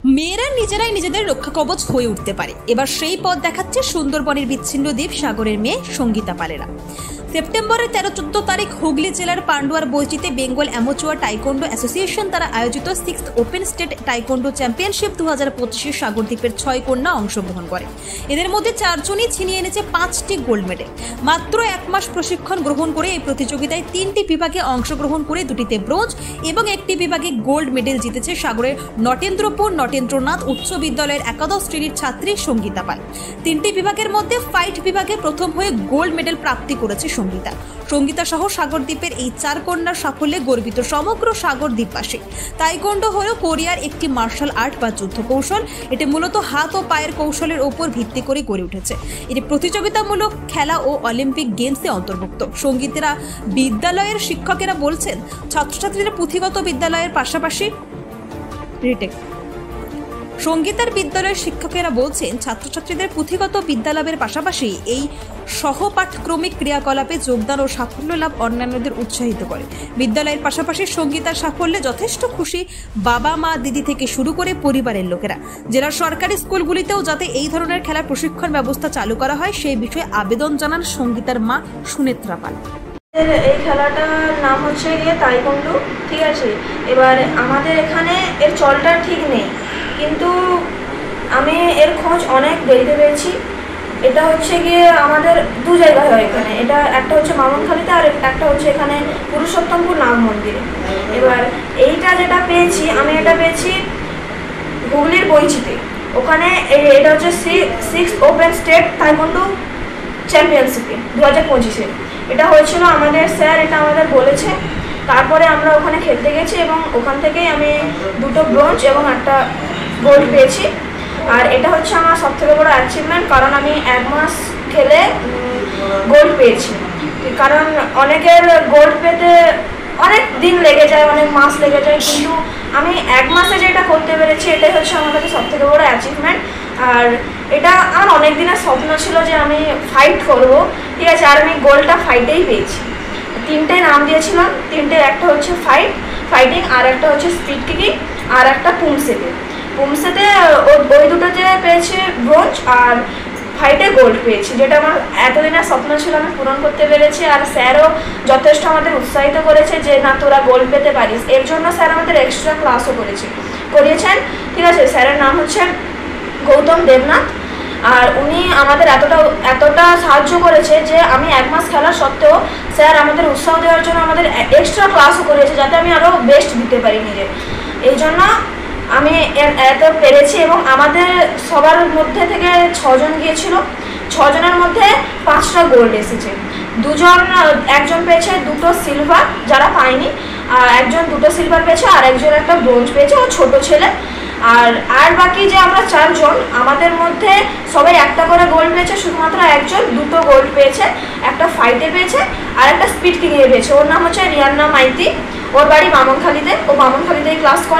মেয়েরা নিজেরাই নিজেদের রক্ষা কবচ হয়ে উঠতে পারে। এবার সেই পথ দেখাচ্ছে সুন্দরবনের বিচ্ছিন্ন দ্বীপ সাগরের মেয়ে সঙ্গীতা পালেরা। সেপ্টেম্বরের 13-14 তারিখ হুগলি জেলার পান্ডুয়ার বৈচিতে বেঙ্গল অ্যামেচুয়ার টাইকোন্ডো অ্যাসোসিয়েশন দ্বারা আয়োজিত 6th ওপেন স্টেট টাইকোন্ডো চ্যাম্পিয়নশিপ 2025 সাগরদ্বীপের 6 কন্যা অংশগ্রহণ করে। এদের মধ্যে 4 জনই ছিনিয়ে এনেছে 5টি গোল্ড মেডেল। মাত্র 1 মাস প্রশিক্ষণ গ্রহণ করে এই প্রতিযোগিতায় 3টি বিভাগে অংশগ্রহণ করে 2টিতে ব্রোঞ্জ এবং 1টি বিভাগে গোল্ড মেডেল জিতেছে সাগরের নটেন্দ্রপুর নটেন্দ্রনাথ উচ্চ বিদ্যালয়ের একাদশ শ্রেণীর ছাত্রী সঙ্গীতা পাল। 3টি বিভাগের মধ্যে ফাইট বিভাগে প্রথম হয়ে গোল্ড মেডেল প্রাপ্তি করেছে সঙ্গীতা সহ সাগরদ্বীপের এই 4 কন্যার সাফল্যে গর্বিত সমগ্র সাগরদ্বীপবাসী। তাইকোন্ডো হলো কোরিয়ার একটি মার্শাল আর্ট বা যুদ্ধ কৌশল। এটি মূলত হাত ও পায়ের কৌশলের উপর ভিত্তি করে গড়ে উঠেছে। এটি প্রতিযোগিতামূলক খেলা ও অলিম্পিক গেমসে অন্তর্ভুক্ত। সঙ্গীতেরা বিদ্যালয়ের শিক্ষকেরা বলছেন, ছাত্রছাত্রীরা পুঁথিগত বিদ্যালয়ের পাশাপাশি সঙ্গীতের বিদ্যালয়ের শিক্ষকেরা বলছেন, ছাত্রছাত্রীদের পুঁথিগত বিদ্যালাভের পাশাপাশি এই সহপাঠক্রমিক ক্রিয়াকলাপে যোগদান ও সাফল্য লাভ অন্যান্যদের উৎসাহিত করে। বিদ্যালয়ের পাশাপাশি সঙ্গীতার সাফল্যে যথেষ্ট খুশি বাবা মা দিদি থেকে শুরু করে পরিবারের লোকেরা। জেলার সরকারি স্কুলগুলিতেও যাতে এই ধরনের খেলার প্রশিক্ষণ ব্যবস্থা চালু করা হয় সেই বিষয়ে আবেদন জানান সঙ্গীতার মা সুনেত্রা পাল। এই খেলাটার নাম হচ্ছে গিয়ে তাইকোন্ডো, ঠিক আছে। এবার আমাদের এখানে এর চলটা ঠিক নেই, কিন্তু আমি এর খোঁজ অনেক দেরিতে পেয়েছি। এটা হচ্ছে গিয়ে আমাদের 2 জায়গায় হয় এখানে। এটা একটা হচ্ছে মামনখালীতে আর একটা হচ্ছে এখানে পুরুষোত্তমপুর নাম মন্দিরে। এবার এইটা যেটা পেয়েছি আমি এটা পেয়েছি হুগলির বৈচিতে। ওখানে এটা হচ্ছে 6th ওপেন স্টেট টাইকোন্ডো চ্যাম্পিয়নশিপে 2025-এ এটা হয়েছিল। আমাদের স্যার এটা আমাদের বলেছে, তারপরে আমরা ওখানে খেলতে গেছি এবং ওখান থেকেই আমি 2টো ব্রোঞ্জ এবং 1টা গোল্ড পেয়েছি। আর এটা হচ্ছে আমার সবথেকে বড় অ্যাচিভমেন্ট, কারণ আমি 1 মাস খেলে গোল্ড পেয়েছি। কারণ অনেকের গোল্ড পেতে অনেক দিন লেগে যায়, অনেক মাস লেগে যায়, কিন্তু আমি 1 মাসে যেটা করতে পেরেছি এটাই হচ্ছে আমার কাছে সবথেকে বড় অ্যাচিভমেন্ট। আর এটা আমার অনেক দিনের স্বপ্ন ছিল যে আমি ফাইট করব, ঠিক আছে। আর আমি গোল্ডটা ফাইটেই পেয়েছি। 3টে নাম দিয়েছিলাম, 3টে একটা হচ্ছে ফাইটিং, আর একটা হচ্ছে স্পিড কিকিং, আর একটা পুমসেতে ওই দুটোতে পেয়েছি ব্রোঞ্জ, আর ফাইটে গোল্ড পেয়েছি, যেটা আমার এতদিনের স্বপ্ন ছিল আমি পূরণ করতে পেরেছি। আর স্যারও যথেষ্ট আমাদের উৎসাহিত করেছে যে না তোরা গোল্ড পেতে পারিস। এর জন্য স্যার আমাদের এক্সট্রা ক্লাসও করিয়েছেন, ঠিক আছে। স্যারের নাম হচ্ছে গৌতম দেবনাথ। আর উনি আমাদের এতটা সাহায্য করেছে যে আমি 1 মাস খেলা সত্ত্বেও স্যার আমাদের উৎসাহ দেওয়ার জন্য আমাদের এক্সট্রা ক্লাসও করেছে, যাতে আমি আরও বেস্ট দিতে পারি নিজে। এই জন্য আমি এত পেরেছি। এবং আমাদের সবার মধ্যে থেকে 6 জন গিয়েছিল, 6 জনের মধ্যে 5টা গোল্ড এসেছে। একজন পেয়েছে 2টো সিলভার, যারা পায়নি, আর একজন 2টো সিলভার পেয়েছে, আর একজন একটা ব্রোঞ্জ পেয়েছে, ও ছোট ছেলে। আর বাকি যে আমরা 4 জন, আমাদের মধ্যে সবাই 1টা করে গোল্ড পেয়েছে। শুধুমাত্র একজন 2টো গোল্ড পেয়েছে, একটা ফাইটে পেয়েছে আর একটা স্পিড কিকিংয়ে পেয়েছে। ওর নাম হচ্ছে রিয়ান্না মাইতি। ওর বাড়ি মামনখালীতে, ও মামনখালীতেই ক্লাস করে।